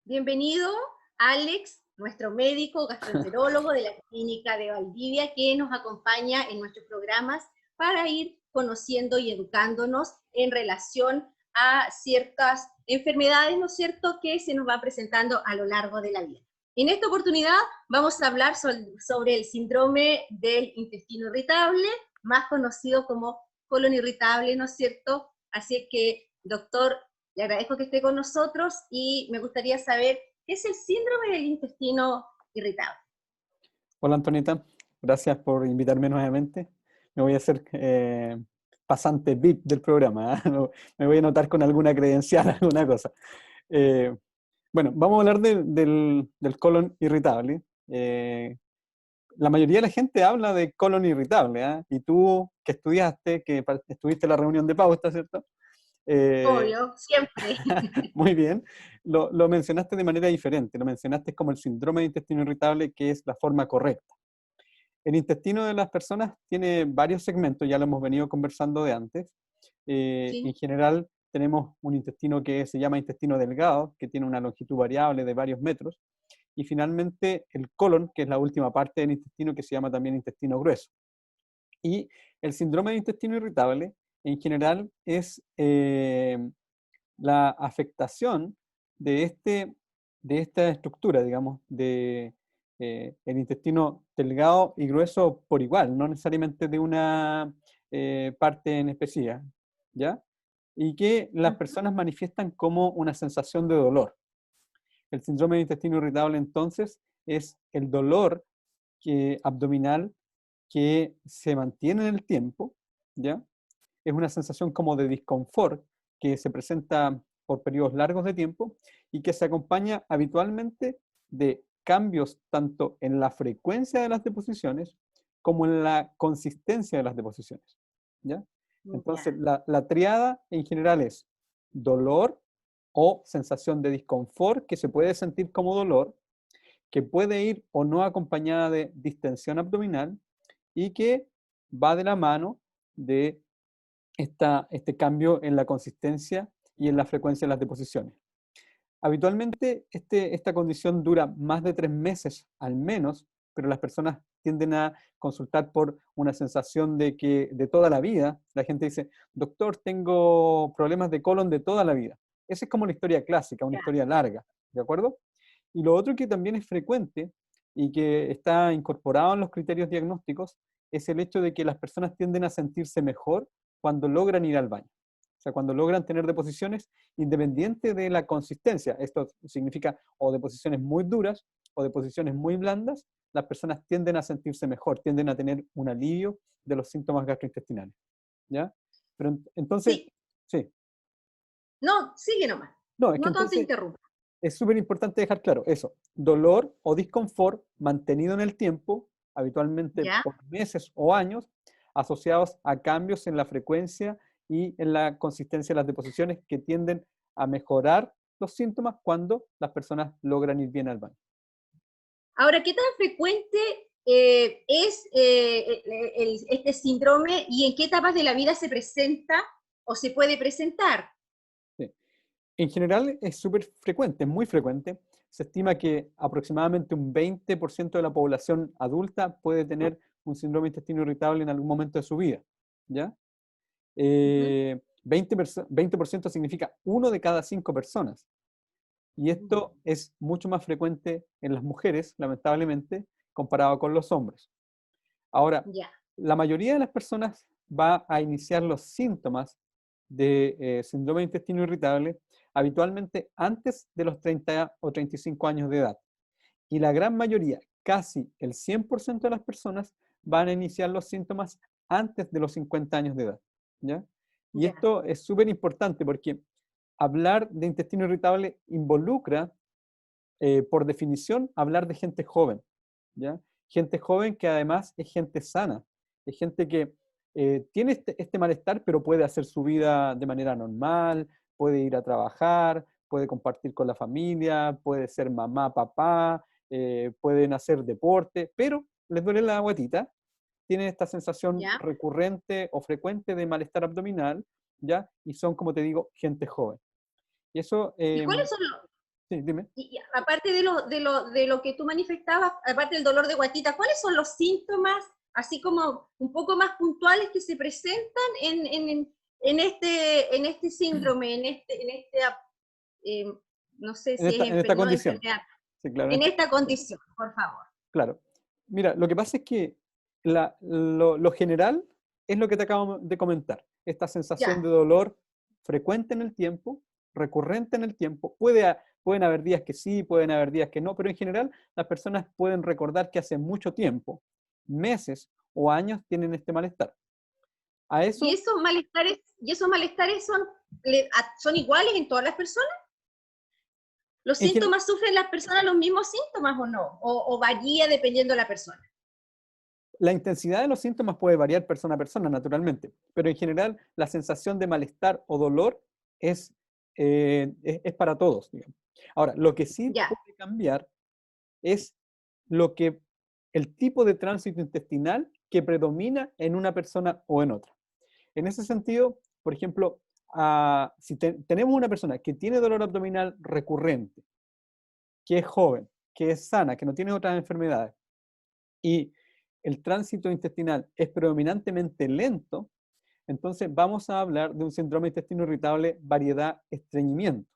Bienvenido, Alex, nuestro médico gastroenterólogo de la Clínica de Valdivia, que nos acompaña en nuestros programas para ir conociendo y educándonos en relación a ciertas enfermedades, ¿no es cierto?, que se nos van presentando a lo largo de la vida. En esta oportunidad vamos a hablar sobre el síndrome del intestino irritable, más conocido como colon irritable, ¿no es cierto? Así que, doctor, le agradezco que esté con nosotros y me gustaría saber qué es el síndrome del intestino irritable. Hola Antonita, gracias por invitarme nuevamente. Me voy a hacer pasante VIP del programa, ¿ah? Me voy a anotar con alguna credencial, alguna cosa. Eh, bueno, vamos a hablar del colon irritable. La mayoría de la gente habla de colon irritable, ¿ah? Y tú que estudiaste, estuviste en la reunión de pauta, ¿cierto? Eh, Obvio, siempre. Muy bien, lo mencionaste de manera diferente, lo mencionaste como el síndrome de intestino irritable, que es la forma correcta. El intestino de las personas tiene varios segmentos, ya lo hemos venido conversando de antes. En Sí. general, tenemos un intestino que se llama intestino delgado, que tiene una longitud variable de varios metros. Y finalmente, el colon, que es la última parte del intestino, que se llama también intestino grueso. Y el síndrome de intestino irritable, en general, es la afectación de, de esta estructura, digamos, de el intestino delgado y grueso por igual, no necesariamente de una parte en específica, ¿ya? Y que las Ujú. personas manifiestan como una sensación de dolor. El síndrome de intestino irritable, entonces, es el dolor abdominal que se mantiene en el tiempo, ¿ya? Es una sensación como de disconfort que se presenta por periodos largos de tiempo y que se acompaña habitualmente de cambios tanto en la frecuencia de las deposiciones como en la consistencia de las deposiciones, ¿ya? Entonces, Ya. la triada en general es dolor o sensación de disconfort que se puede sentir como dolor, que puede ir o no acompañada de distensión abdominal y que va de la mano de este cambio en la consistencia y en la frecuencia de las deposiciones. Habitualmente esta condición dura más de 3 meses al menos, pero las personas tienden a consultar por una sensación de que de toda la vida, la gente dice, doctor, tengo problemas de colon de toda la vida. Esa es como una historia clásica, una Ya. historia larga, ¿de acuerdo? Y lo otro que también es frecuente y que está incorporado en los criterios diagnósticos es el hecho de que las personas tienden a sentirse mejor cuando logran ir al baño. O sea, cuando logran tener deposiciones independiente de la consistencia. Esto significa o deposiciones muy duras o deposiciones muy blandas, las personas tienden a sentirse mejor, tienden a tener un alivio de los síntomas gastrointestinales. ¿Ya? Pero entonces, Sí, sí, no, sigue nomás. no, es que No te entonces interrumpa. es súper importante dejar claro eso. Dolor o disconfort mantenido en el tiempo, habitualmente ¿Ya? por meses o años, asociados a cambios en la frecuencia y en la consistencia de las deposiciones que tienden a mejorar los síntomas cuando las personas logran ir bien al baño. Ahora, ¿qué tan frecuente es este síndrome y en qué etapas de la vida se presenta o se puede presentar? Sí. En general es súper frecuente, es muy frecuente. Se estima que aproximadamente un 20% de la población adulta puede tener un síndrome de intestino irritable en algún momento de su vida. ¿Ya? Ujú. 20% significa uno de cada 5 personas. Y Mm. esto es mucho más frecuente en las mujeres, lamentablemente, comparado con los hombres. Ahora, Ya. la mayoría de las personas va a iniciar los síntomas de síndrome de intestino irritable habitualmente antes de los 30 o 35 años de edad. Y la gran mayoría, casi el 100% de las personas, van a iniciar los síntomas antes de los 50 años de edad. ¿Ya? Y Ya. esto es súper importante porque hablar de intestino irritable involucra, por definición, hablar de gente joven. ¿Ya? Gente joven que además es gente sana, es gente que tiene este malestar, pero puede hacer su vida de manera normal, puede ir a trabajar, puede compartir con la familia, puede ser mamá, papá, pueden hacer deporte, pero les duele la guatita, tienen esta sensación Ya. recurrente o frecuente de malestar abdominal, ¿ya? Y son, como te digo, gente joven. Y eso, ¿Y cuáles son Sí, dime. Y aparte de lo que tú manifestabas, aparte del dolor de guatita, ¿cuáles son los síntomas, así como un poco más puntuales, que se presentan en este síndrome, eh, no sé si es En esta no condición. enfermedad, Sí, claro, en esta condición, por favor? claro. Mira, lo que pasa es que lo general es lo que te acabo de comentar. Esta sensación Ya, de dolor frecuente en el tiempo, recurrente en el tiempo. Pueden haber días que sí, pueden haber días que no, pero en general las personas pueden recordar que hace mucho tiempo, meses o años tienen este malestar. A ¿y eso, esos malestares son iguales en todas las personas? ¿Los en gen- síntomas sufren las personas los mismos síntomas o no? ¿O varía dependiendo de la persona? la intensidad de los síntomas puede variar persona a persona, naturalmente, pero en general la sensación de malestar o dolor es para todos, digamos. Ahora, lo que sí Ya, puede cambiar es lo que, el tipo de tránsito intestinal que predomina en una persona o en otra. En ese sentido, por ejemplo, si tenemos una persona que tiene dolor abdominal recurrente, que es joven, que es sana, que no tiene otras enfermedades, y el tránsito intestinal es predominantemente lento, entonces vamos a hablar de un síndrome de intestino irritable variedad estreñimiento.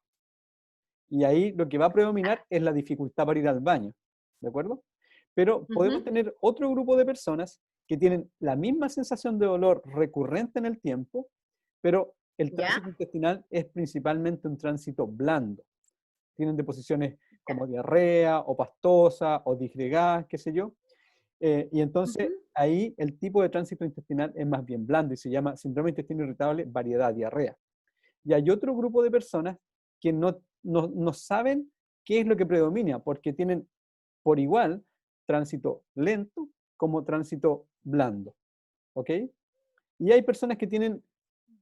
Y ahí lo que va a predominar es la dificultad para ir al baño, ¿de acuerdo? Pero podemos ujú, tener otro grupo de personas que tienen la misma sensación de dolor recurrente en el tiempo, pero el ya, tránsito intestinal es principalmente un tránsito blando. Tienen deposiciones como diarrea o pastosa o disgregadas, qué sé yo. Y ujú, entonces ahí el tipo de tránsito intestinal es más bien blando y se llama síndrome de intestino irritable variedad diarrea. Y hay otro grupo de personas que no saben qué es lo que predomina, porque tienen por igual tránsito lento como tránsito blando. ¿Ok? Y hay personas que tienen,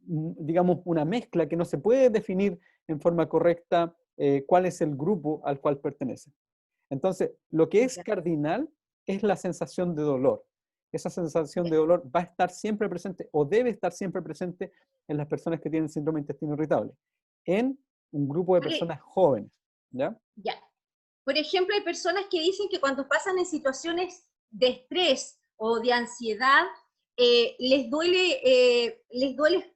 digamos, una mezcla que no se puede definir en forma correcta cuál es el grupo al cual pertenece. Entonces, lo que es ya. cardinal es la sensación de dolor. Esa sensación de dolor va a estar siempre presente o debe estar siempre presente en las personas que tienen síndrome de intestino irritable, en un grupo de Vale, personas jóvenes. ¿Ya? ya. Por ejemplo, hay personas que dicen que cuando pasan en situaciones de estrés o de ansiedad, les duele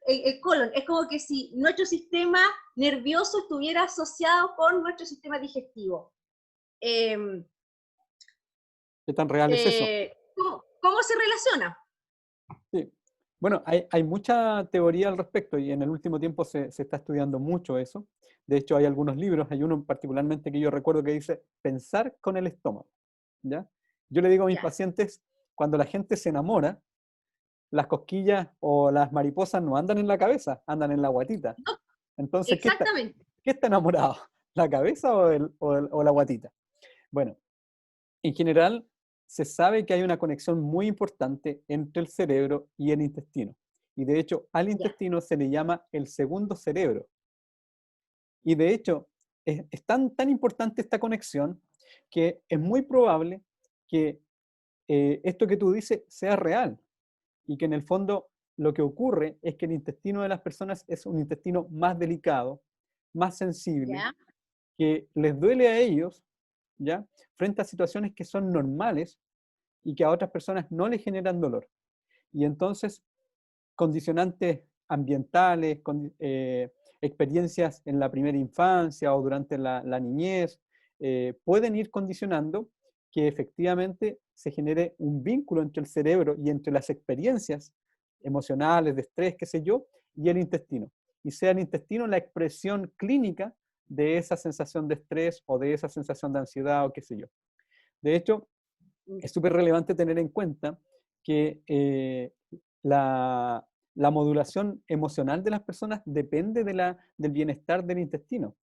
el colon. Es como que si nuestro sistema nervioso estuviera asociado con nuestro sistema digestivo. Eh, ¿Qué tan real es eso? ¿Cómo se relaciona? Sí. Bueno, hay mucha teoría al respecto y en el último tiempo se está estudiando mucho eso. De hecho, hay algunos libros, hay uno particularmente que yo recuerdo que dice pensar con el estómago. ¿Ya? Yo le digo a mis Ya, pacientes, cuando la gente se enamora, las cosquillas o las mariposas no andan en la cabeza, andan en la guatita. no, Entonces, exactamente. qué está enamorado? ¿La cabeza o la guatita? Bueno, en general, se sabe que hay una conexión muy importante entre el cerebro y el intestino. Y de hecho, al Ya, intestino se le llama el segundo cerebro. Y de hecho, es tan importante esta conexión que es muy probable que esto que tú dices sea real y que en el fondo lo que ocurre es que el intestino de las personas es un intestino más delicado, más sensible, ya. que les duele a ellos, ¿ya? Frente a situaciones que son normales y que a otras personas no les generan dolor. Y entonces, condicionantes ambientales, experiencias en la primera infancia o durante la niñez, pueden ir condicionando que efectivamente se genere un vínculo entre el cerebro y entre las experiencias emocionales, de estrés, qué sé yo, y el intestino. Y sea el intestino la expresión clínica de esa sensación de estrés o de esa sensación de ansiedad o qué sé yo. De hecho, es súper relevante tener en cuenta que la modulación emocional de las personas depende del bienestar del intestino.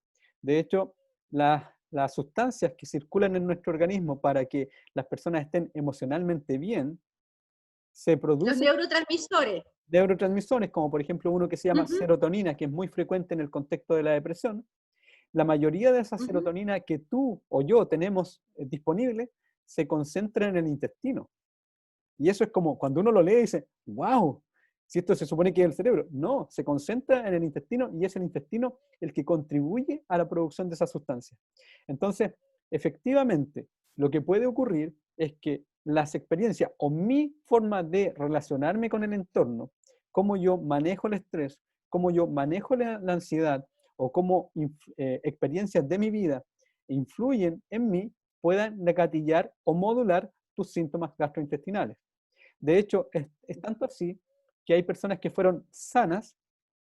De hecho, las sustancias que circulan en nuestro organismo para que las personas estén emocionalmente bien se Los producen neurotransmisores. neurotransmisores, como por ejemplo uno que se llama Ujú, serotonina, que es muy frecuente en el contexto de la depresión. La mayoría de esa ujú. serotonina que tú o yo tenemos disponible se concentra en el intestino. Y eso es como cuando uno lo lee y dice, wow, si esto se supone que es el cerebro. No, se concentra en el intestino y es el intestino el que contribuye a la producción de esa sustancia. Entonces, efectivamente, lo que puede ocurrir es que las experiencias o mi forma de relacionarme con el entorno, cómo yo manejo el estrés, cómo yo manejo la ansiedad o cómo experiencias de mi vida influyen en mí, puedan gatillar o modular tus síntomas gastrointestinales. De hecho, es tanto así que hay personas que fueron sanas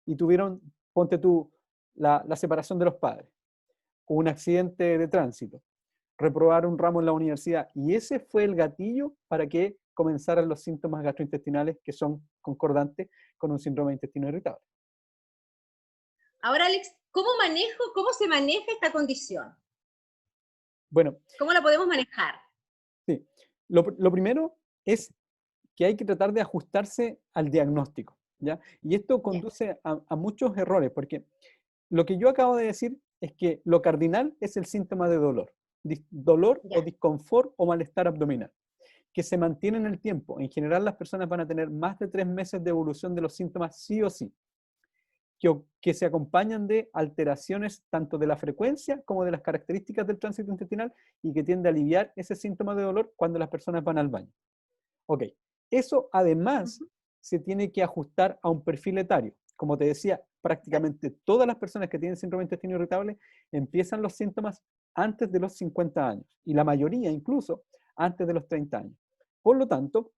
y tuvieron, ponte tú, la separación de los padres, un accidente de tránsito, reprobar un ramo en la universidad, y ese fue el gatillo para que comenzaran los síntomas gastrointestinales que son concordantes con un síndrome de intestino irritable. Ahora, Alex, cómo se maneja esta condición? Bueno, ¿Cómo la podemos manejar? sí. Lo primero es que hay que tratar de ajustarse al diagnóstico, ¿ya? Y esto Ya, conduce a muchos errores, porque lo que yo acabo de decir es que lo cardinal es el síntoma de dolor, dolor o ya, disconfort o malestar abdominal, que se mantiene en el tiempo. En general, las personas van a tener más de 3 meses de evolución de los síntomas sí o sí, que se acompañan de alteraciones tanto de la frecuencia como de las características del tránsito intestinal y que tiende a aliviar ese síntoma de dolor cuando las personas van al baño. Ok, eso además ujú, se tiene que ajustar a un perfil etario. Como te decía, ya, prácticamente todas las personas que tienen síndrome de intestino irritable empiezan los síntomas antes de los 50 años y la mayoría incluso antes de los 30 años. Por lo tanto,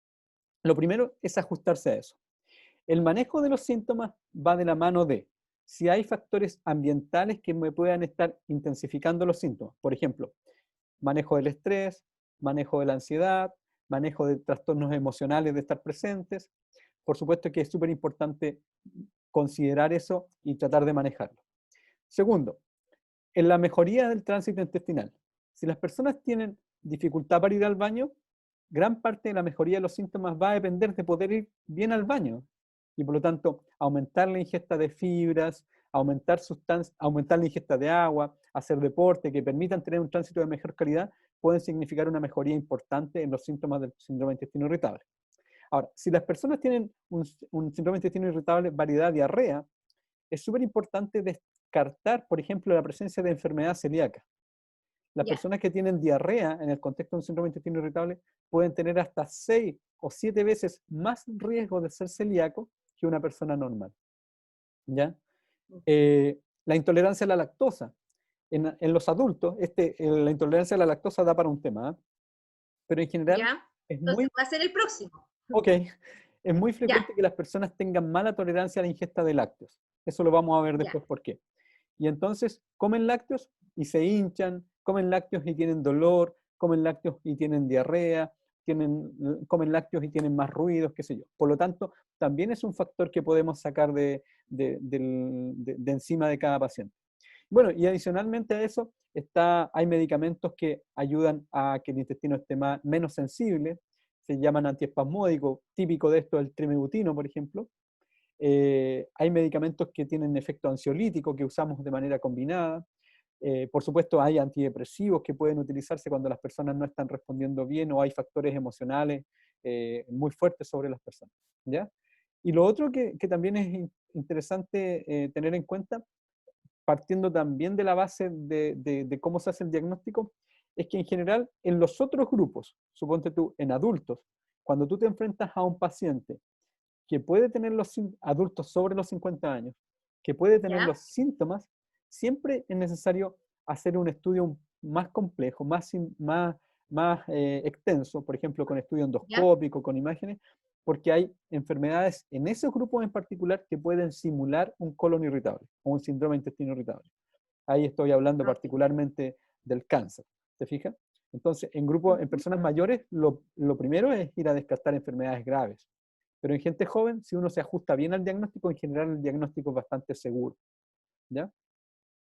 lo primero es ajustarse a eso. El manejo de los síntomas va de la mano de si hay factores ambientales que me puedan estar intensificando los síntomas. Por ejemplo, manejo del estrés, manejo de la ansiedad, manejo de trastornos emocionales de estar presentes. Por supuesto que es súper importante considerar eso y tratar de manejarlo. Segundo, en la mejoría del tránsito intestinal. Si las personas tienen dificultad para ir al baño, gran parte de la mejoría de los síntomas va a depender de poder ir bien al baño. Y por lo tanto, aumentar la ingesta de fibras, aumentar la ingesta de agua, hacer deporte que permitan tener un tránsito de mejor calidad, pueden significar una mejoría importante en los síntomas del síndrome de intestino irritable. Ahora, si las personas tienen un síndrome de intestino irritable, variedad, diarrea, es súper importante descartar, por ejemplo, la presencia de enfermedad celíaca. Las ya. personas que tienen diarrea en el contexto de un síndrome de intestino irritable pueden tener hasta 6 o 7 veces más riesgo de ser celíaco que una persona normal. ¿Ya? La intolerancia a la lactosa. En los adultos, la intolerancia a la lactosa da para un tema, ¿eh? Pero en general Ya. es Entonces muy, va a ser el próximo. ok, es muy Ya, frecuente que las personas tengan mala tolerancia a la ingesta de lácteos. Eso lo vamos a ver ya, después por qué. Y entonces comen lácteos y se hinchan, comen lácteos y tienen dolor, comen lácteos y tienen diarrea, comen lácteos y tienen más ruidos, qué sé yo. Por lo tanto, también es un factor que podemos sacar de encima de cada paciente. Bueno, y adicionalmente a eso, hay medicamentos que ayudan a que el intestino esté menos sensible, se llaman antiespasmódicos, típico de esto el trimebutino, por ejemplo. Hay medicamentos que tienen efecto ansiolítico que usamos de manera combinada. Por supuesto, hay antidepresivos que pueden utilizarse cuando las personas no están respondiendo bien o hay factores emocionales muy fuertes sobre las personas, ¿ya? Y lo otro que también es interesante tener en cuenta, partiendo también de la base de cómo se hace el diagnóstico, es que en general en los otros grupos, suponte tú, en adultos, cuando tú te enfrentas a un paciente que puede tener los adultos sobre los 50 años, que puede tener ya, los síntomas, siempre es necesario hacer un estudio más complejo, más extenso, por ejemplo, con estudio ya. endoscópico, con imágenes, porque hay enfermedades en esos grupos en particular que pueden simular un colon irritable o un síndrome de intestino irritable. Ahí estoy hablando Ok. particularmente del cáncer, ¿te fijas? Entonces, en Ujú. personas mayores, lo primero es ir a descartar enfermedades graves. Pero en gente joven, si uno se ajusta bien al diagnóstico, en general el diagnóstico es bastante seguro, ¿ya?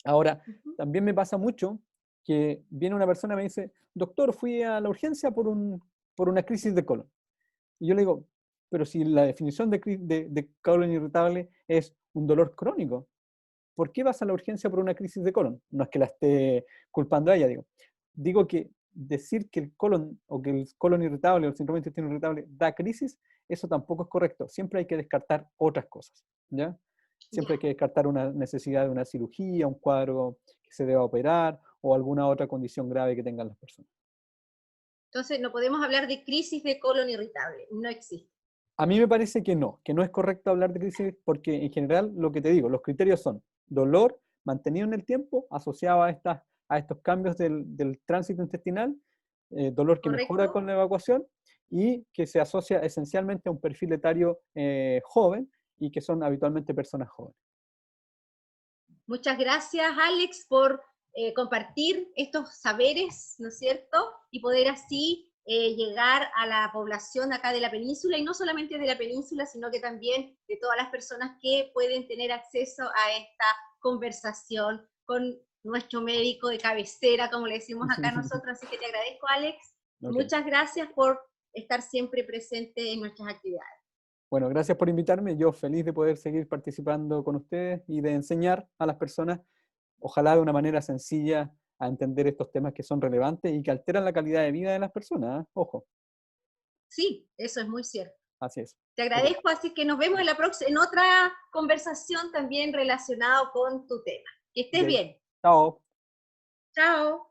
Ahora, Ujú. también me pasa mucho que viene una persona y me dice, doctor, fui a la urgencia por una crisis de colon. Y yo le digo, pero si la definición de colon irritable es un dolor crónico, ¿por qué vas a la urgencia por una crisis de colon? No es que la esté culpando a ella, digo que decir que el colon o que el colon irritable o el síndrome de intestino irritable da crisis eso tampoco es correcto. Siempre hay que descartar otras cosas, ¿ya? Siempre hay Ya. que descartar una necesidad de una cirugía, un cuadro que se deba operar o alguna otra condición grave que tengan las personas. Entonces, no podemos hablar de crisis de colon irritable, no existe. A mí me parece que no es correcto hablar de crisis porque en general lo que te digo, los criterios son dolor mantenido en el tiempo asociado a estos cambios del tránsito intestinal, dolor que mejora ¿Correcto? con la evacuación y que se asocia esencialmente a un perfil etario joven y que son habitualmente personas jóvenes. Muchas gracias, Alex, por compartir estos saberes, ¿no es cierto? Y poder así llegar a la población acá de la península, y no solamente de la península, sino que también de todas las personas que pueden tener acceso a esta conversación con nuestro médico de cabecera, como le decimos acá nosotros. Así que te agradezco, Alex. Okay. Muchas gracias por estar siempre presente en nuestras actividades. Bueno, gracias por invitarme. Yo feliz de poder seguir participando con ustedes y de enseñar a las personas, ojalá de una manera sencilla, a entender estos temas que son relevantes y que alteran la calidad de vida de las personas, ¿eh? Ojo, Sí, eso es muy cierto. así es. Te Ok, agradezco, así que nos vemos en en otra conversación también relacionado con tu tema. Que estés ok. bien. Chao. Chao.